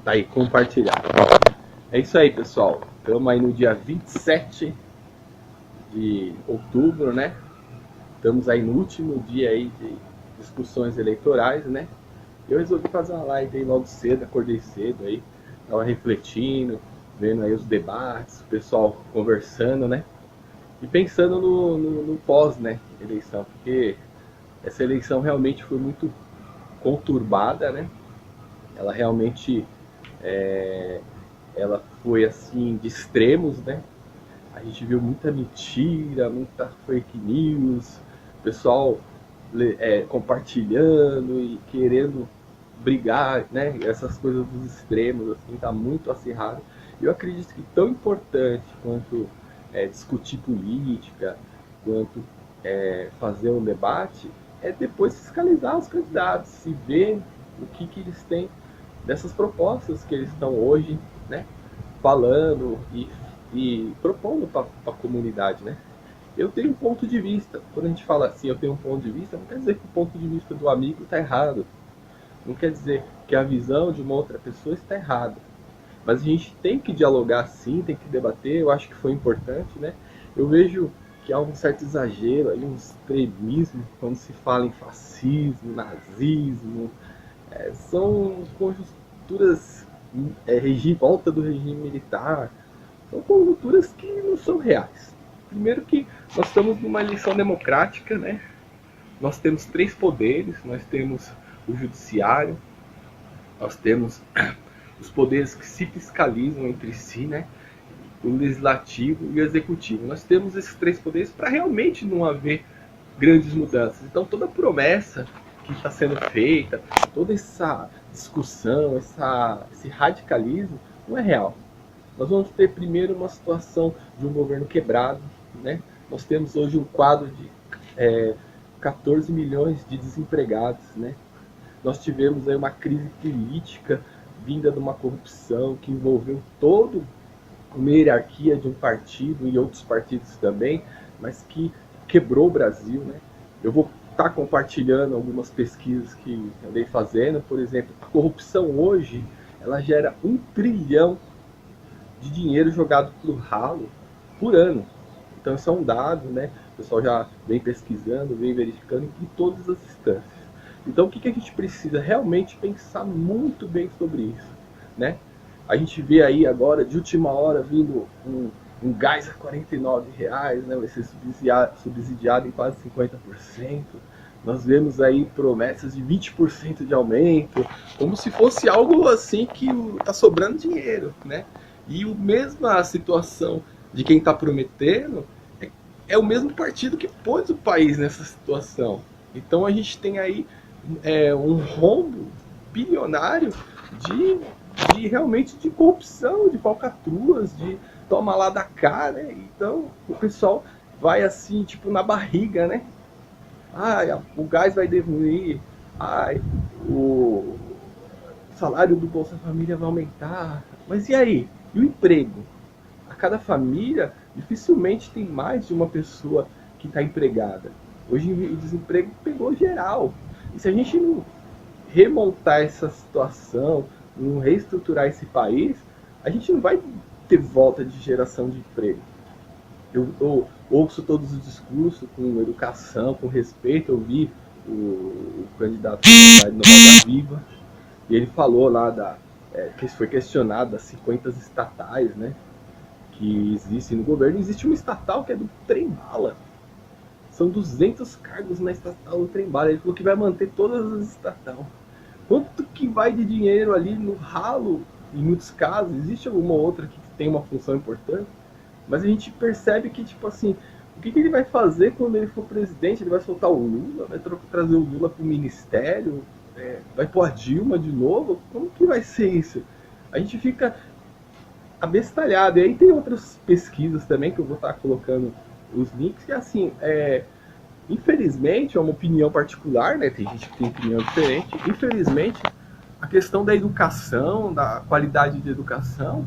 Tá aí, compartilhar. É isso aí, pessoal. Estamos aí no dia 27 de outubro, né? Estamos aí no último dia aí de discussões eleitorais, né? Eu resolvi fazer uma live aí logo cedo, acordei cedo aí, tava refletindo, vendo aí os debates, o pessoal conversando, né? E pensando no pós, né, eleição, porque essa eleição realmente foi muito conturbada, né? Ela realmente ela foi assim de extremos, né? A gente viu muita mentira, muita fake news, o pessoal compartilhando e querendo brigar, né? Essas coisas dos extremos, assim, tá muito acirrado. Eu acredito que tão importante quanto discutir política, quanto fazer um debate, é depois fiscalizar os candidatos e ver o que eles têm dessas propostas que eles estão hoje, né? Falando e propondo para a comunidade, né? Eu tenho um ponto de vista. Quando a gente fala assim, eu tenho um ponto de vista, não quer dizer que o ponto de vista do amigo está errado. Não quer dizer que a visão de uma outra pessoa está errada. Mas a gente tem que dialogar sim, tem que debater. Eu acho que foi importante, né? Eu vejo que há um certo exagero, um extremismo, quando se fala em fascismo, nazismo. São conjunturas, volta do regime militar. São conjunturas que não são reais. Primeiro que nós estamos numa eleição democrática, né? Nós temos três poderes, nós temos o judiciário, nós temos os poderes que se fiscalizam entre si, né? O legislativo e o executivo. Nós temos esses três poderes para realmente não haver grandes mudanças. Então toda promessa que está sendo feita, toda essa discussão, esse radicalismo não é real. Nós vamos ter primeiro uma situação de um governo quebrado, né? Nós temos hoje um quadro de 14 milhões de desempregados, né? Nós tivemos aí uma crise política vinda de uma corrupção que envolveu toda uma hierarquia de um partido e outros partidos também, mas que quebrou o Brasil, né? Eu vou estar compartilhando algumas pesquisas que andei fazendo. Por exemplo, a corrupção hoje ela gera 1 trilhão de dinheiro jogado pelo ralo por ano. Então isso é um dado, né? O pessoal já vem pesquisando, vem verificando em todas as instâncias. Então o que a gente precisa realmente pensar muito bem sobre isso, né? A gente vê aí agora, de última hora, vindo um gás a R$ 49, né? Vai ser subsidiado em quase 50%. Nós vemos aí promessas de 20% de aumento, como se fosse algo assim que está sobrando dinheiro, né? E a mesma situação de quem está prometendo é o mesmo partido que pôs o país nessa situação. Então a gente tem aí um rombo bilionário realmente de corrupção, de falcatruas, de toma lá da cá, né? Então o pessoal vai assim, tipo, na barriga, né? Ai, o gás vai diminuir, ai, o salário do Bolsa Família vai aumentar. Mas e aí? E o emprego? A cada família, dificilmente tem mais de uma pessoa que está empregada. Hoje o desemprego pegou geral. E se a gente não remontar essa situação, não reestruturar esse país, a gente não vai ter volta de geração de emprego. Eu ouço todos os discursos com educação, com respeito. Eu vi o candidato da Roda Viva, e ele falou lá que foi questionado das 50 estatais, né, que existem no governo. Existe uma estatal que é do trem-bala. São 200 cargos na estatal do trem-bala. Ele falou que vai manter todas as estatais. Quanto que vai de dinheiro ali no ralo? Em muitos casos, existe alguma outra que tem uma função importante, mas a gente percebe que, tipo assim, o que ele vai fazer quando ele for presidente? Ele vai soltar o Lula? Vai trazer o Lula para o ministério? Vai pôr a Dilma de novo? Como que vai ser isso? A gente fica abestalhado. E aí tem outras pesquisas também que eu vou estar colocando os links, que assim, infelizmente, é uma opinião particular, né? Tem gente que tem opinião diferente. Infelizmente, a questão da educação, da qualidade de educação,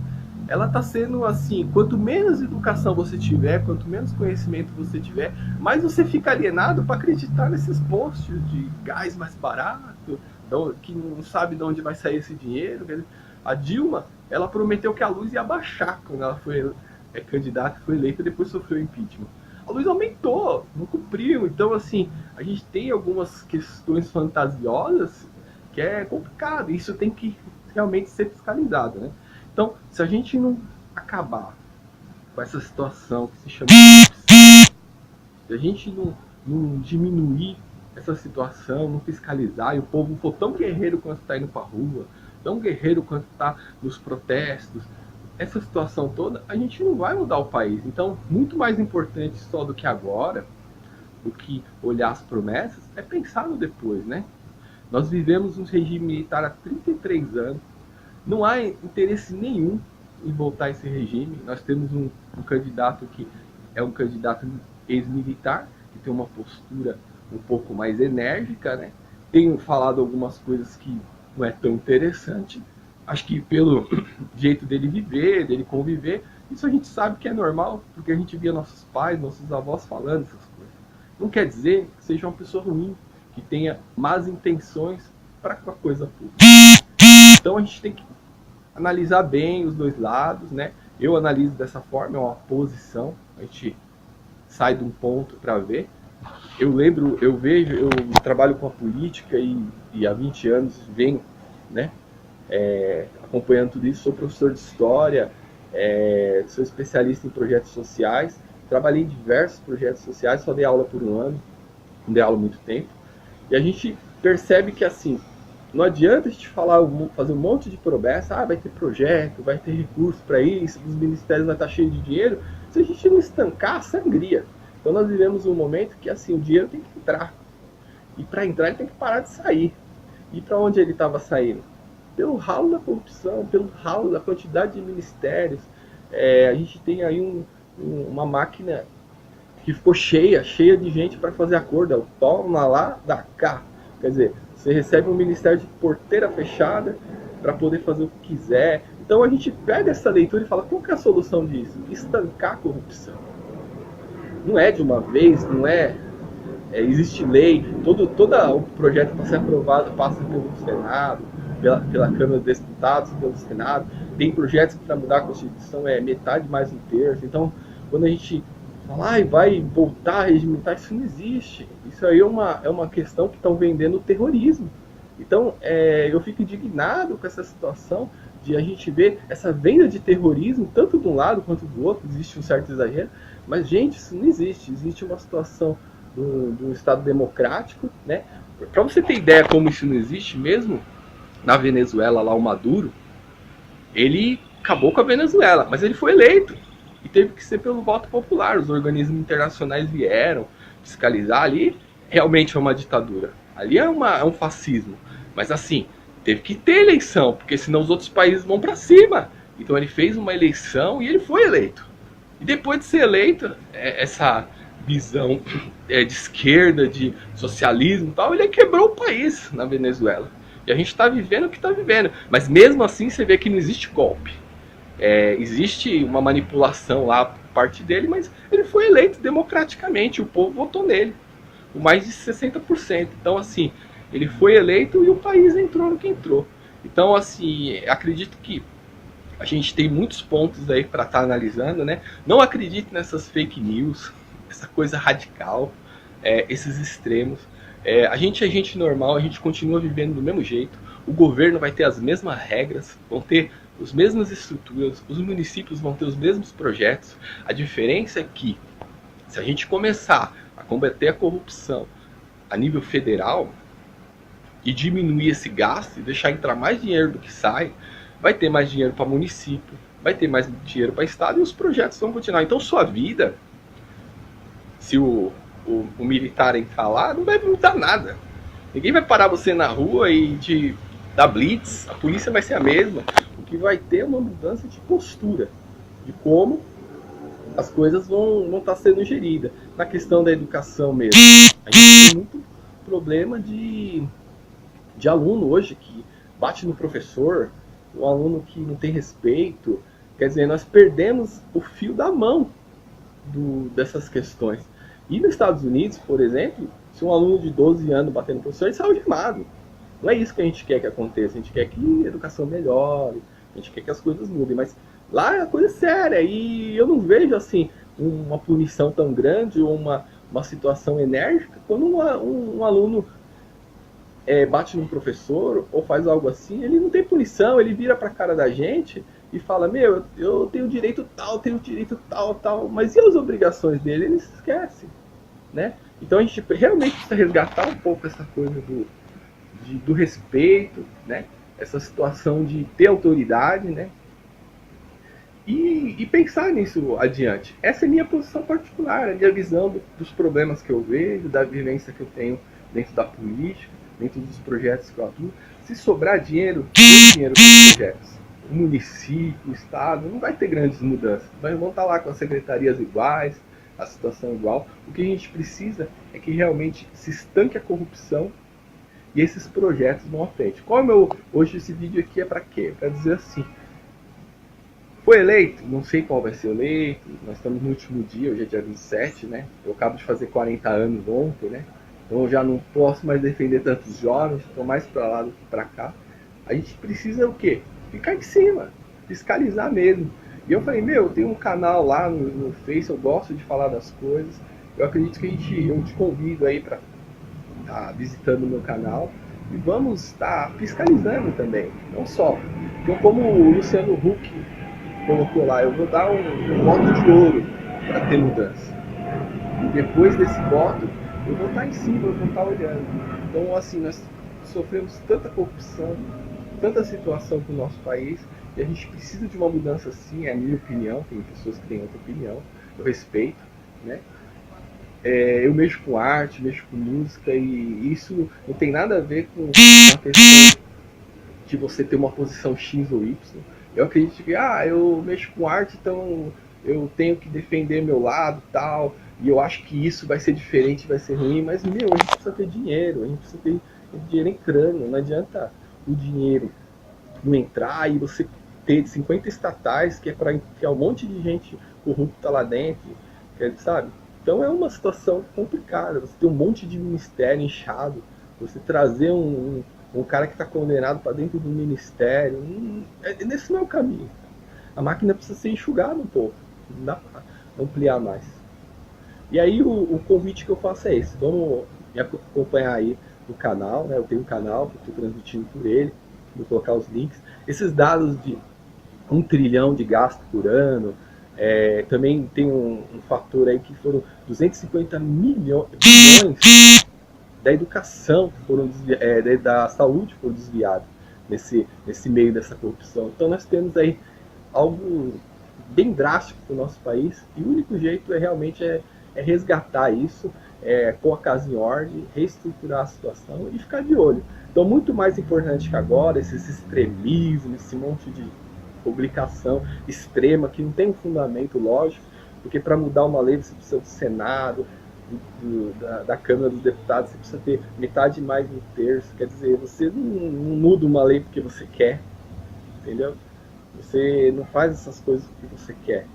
ela está sendo assim, quanto menos educação você tiver, quanto menos conhecimento você tiver, mais você fica alienado para acreditar nesses posts de gás mais barato, que não sabe de onde vai sair esse dinheiro. A Dilma, ela prometeu que a luz ia baixar quando ela foi candidata, foi eleita e depois sofreu impeachment. A luz aumentou, não cumpriu. Então, assim, a gente tem algumas questões fantasiosas que é complicado. Isso tem que realmente ser fiscalizado, né? Então, se a gente não acabar com essa situação que se chama corrupção, se a gente não diminuir essa situação, não fiscalizar, e o povo for tão guerreiro quanto está indo para a rua, tão guerreiro quanto está nos protestos, essa situação toda, a gente não vai mudar o país. Então, muito mais importante só do que agora, do que olhar as promessas, é pensar no depois, né? Nós vivemos um regime militar há 33 anos, não há interesse nenhum em voltar a esse regime. Nós temos um candidato que é um candidato ex-militar, que tem uma postura um pouco mais enérgica, né? Tem falado algumas coisas que não é tão interessante. Acho que pelo jeito dele viver, dele conviver, isso a gente sabe que é normal, porque a gente via nossos pais, nossos avós falando essas coisas. Não quer dizer que seja uma pessoa ruim, que tenha más intenções para com a coisa pública. Então a gente tem que analisar bem os dois lados, né? Eu analiso dessa forma, é uma posição, a gente sai de um ponto para ver. Eu trabalho com a política e há 20 anos venho, né, acompanhando tudo isso. Sou professor de história, sou especialista em projetos sociais, trabalhei em diversos projetos sociais, só dei aula por um ano, não dei aula há muito tempo. E a gente percebe que, assim, não adianta a gente fazer um monte de promessa, vai ter projeto, vai ter recurso para isso, os ministérios vão estar cheios de dinheiro, se a gente não estancar a sangria. Então nós vivemos um momento que, assim, o dinheiro tem que entrar. E para entrar ele tem que parar de sair. E para onde ele estava saindo? Pelo ralo da corrupção, pelo ralo da quantidade de ministérios. A gente tem aí uma máquina que ficou cheia de gente para fazer acordo. Toma lá, dá cá. Quer dizer, você recebe um ministério de porteira fechada para poder fazer o que quiser. Então a gente pega essa leitura e fala, qual que é a solução disso? Estancar a corrupção. Não é de uma vez, não é... existe lei, todo o projeto para ser aprovado passa pelo Senado, pela Câmara dos Deputados, pelo Senado. Tem projetos que para mudar a Constituição é metade mais um terço. Então, quando a gente fala, vai voltar a regimentar, isso não existe. Isso aí é uma questão que estão vendendo o terrorismo. Então, eu fico indignado com essa situação de a gente ver essa venda de terrorismo, tanto de um lado quanto do outro. Existe um certo exagero, mas, gente, isso não existe. Existe uma situação de um Estado democrático, né? Para você ter ideia como isso não existe, mesmo na Venezuela, lá o Maduro, ele acabou com a Venezuela, mas ele foi eleito. E teve que ser pelo voto popular. Os organismos internacionais vieram fiscalizar. Ali realmente é uma ditadura. Ali é um fascismo. Mas assim, teve que ter eleição, porque senão os outros países vão para cima. Então ele fez uma eleição e ele foi eleito. E depois de ser eleito, essa visão de esquerda, de socialismo e tal, ele quebrou o país na Venezuela. E a gente está vivendo o que está vivendo. Mas mesmo assim você vê que não existe golpe. Existe uma manipulação lá por parte dele, mas ele foi eleito democraticamente, o povo votou nele, com mais de 60%. Então, assim, ele foi eleito e o país entrou no que entrou. Então, assim, acredito que a gente tem muitos pontos aí para estar analisando, né? Não acredite nessas fake news, essa coisa radical, esses extremos. A gente é gente normal, a gente continua vivendo do mesmo jeito. O governo vai ter as mesmas regras, vão ter as mesmas estruturas, os municípios vão ter os mesmos projetos. A diferença é que, se a gente começar a combater a corrupção a nível federal e diminuir esse gasto e deixar entrar mais dinheiro do que sai, vai ter mais dinheiro para município, vai ter mais dinheiro para estado e os projetos vão continuar. Então sua vida, se o militar entrar lá, não vai mudar nada. Ninguém vai parar você na rua e te dar blitz, a polícia vai ser a mesma. O que vai ter é uma mudança de postura, de como as coisas vão estar sendo geridas. Na questão da educação mesmo, a gente tem muito problema de aluno hoje que bate no professor, um aluno que não tem respeito. Quer dizer, nós perdemos o fio da mão dessas questões. E nos Estados Unidos, por exemplo, se um aluno de 12 anos bater no professor, ele sai algemado. Não é isso que a gente quer que aconteça, a gente quer que a educação melhore, a gente quer que as coisas mudem, mas lá a coisa é séria e eu não vejo assim uma punição tão grande ou uma situação enérgica quando um aluno bate num professor ou faz algo assim, ele não tem punição, ele vira pra cara da gente e fala, meu, eu tenho direito tal, tenho direito tal, tal, mas e as obrigações dele? Ele se esquece, né? Então a gente realmente precisa resgatar um pouco essa coisa do respeito, né? Essa situação de ter autoridade, né? E pensar nisso adiante. Essa é a minha posição particular, a minha visão dos problemas que eu vejo, da vivência que eu tenho dentro da política, dentro dos projetos que eu atuo. Se sobrar dinheiro, tem dinheiro para os projetos. O município, o estado, não vai ter grandes mudanças. Mas vão estar lá com as secretarias iguais, a situação igual. O que a gente precisa é que realmente se estanque a corrupção e esses projetos vão à frente. Hoje esse vídeo aqui é para quê? Para dizer assim, foi eleito? Não sei qual vai ser eleito, nós estamos no último dia, hoje é dia 27, né? Eu acabo de fazer 40 anos ontem, né? Então eu já não posso mais defender tantos jovens, estou mais para lá do que para cá. A gente precisa o quê? Ficar em cima, fiscalizar mesmo. E eu falei, meu, eu tenho um canal lá no Face, eu gosto de falar das coisas. Eu acredito que eu te convido aí para estar visitando o meu canal. E vamos estar fiscalizando também, não só. Então, como o Luciano Huck colocou lá, eu vou dar um voto de ouro para ter mudança. E depois desse voto, eu vou estar em cima, eu vou estar olhando. Então, assim, nós sofremos tanta corrupção, tanta situação com o nosso país, e a gente precisa de uma mudança sim, é a minha opinião, tem pessoas que têm outra opinião, eu respeito, né? Eu mexo com arte, mexo com música, e isso não tem nada a ver com a questão de você ter uma posição X ou Y. Eu acredito que, eu mexo com arte, então eu tenho que defender meu lado e tal, e eu acho que isso vai ser diferente, vai ser ruim, mas, meu, a gente precisa ter dinheiro, a gente precisa ter dinheiro em crânio, não adianta o dinheiro não entrar e você ter 50 estatais que é para enfiar um monte de gente corrupta lá dentro, sabe? Então é uma situação complicada, você ter um monte de ministério inchado, você trazer um cara que está condenado para dentro do ministério, esse não é o caminho. A máquina precisa ser enxugada um pouco, não dá para ampliar mais. E aí o convite que eu faço é esse, vamos me acompanhar aí no canal, né? Eu tenho um canal que estou transmitindo por ele, vou colocar os links. Esses dados de 1 trilhão de gasto por ano, também tem um fator aí que foram 250 bilhões da educação, da saúde foram desviados nesse meio dessa corrupção. Então nós temos aí algo bem drástico para o nosso país, e o único jeito realmente resgatar isso, pôr a casa em ordem, reestruturar a situação e ficar de olho. Então, muito mais importante que agora, esses extremismos, esse monte de publicação extrema que não tem um fundamento lógico, porque para mudar uma lei você precisa do Senado, da Câmara dos Deputados, você precisa ter metade mais de um terço, quer dizer, você não muda uma lei porque você quer, entendeu? Você não faz essas coisas porque você quer,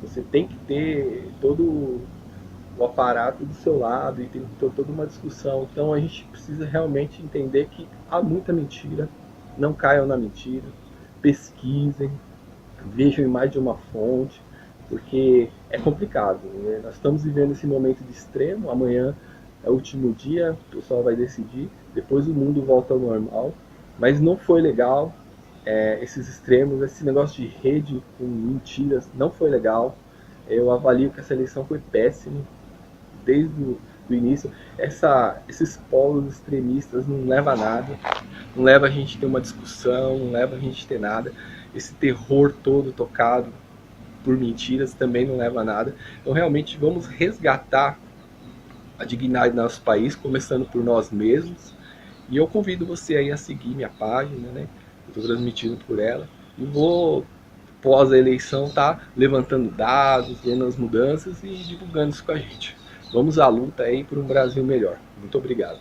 você tem que ter todo o aparato do seu lado e tem toda uma discussão. Então a gente precisa realmente entender que há muita mentira, não caiam na mentira, pesquisem, vejam em mais de uma fonte, porque é complicado, né? Nós estamos vivendo esse momento de extremo, amanhã é o último dia, o pessoal vai decidir, depois o mundo volta ao normal, mas não foi legal, esses extremos, esse negócio de rede com mentiras não foi legal. Eu avalio que essa eleição foi péssima, desde o início. Esses polos extremistas não levam a nada, não leva a gente a ter uma discussão, não leva a gente a ter nada. Esse terror todo tocado por mentiras também não leva a nada. Então realmente vamos resgatar a dignidade do nosso país, começando por nós mesmos. E eu convido você aí a seguir minha página, né? Eu estou transmitindo por ela. E vou, pós a eleição, levantando dados, vendo as mudanças e divulgando isso com a gente. Vamos à luta aí por um Brasil melhor. Muito obrigado.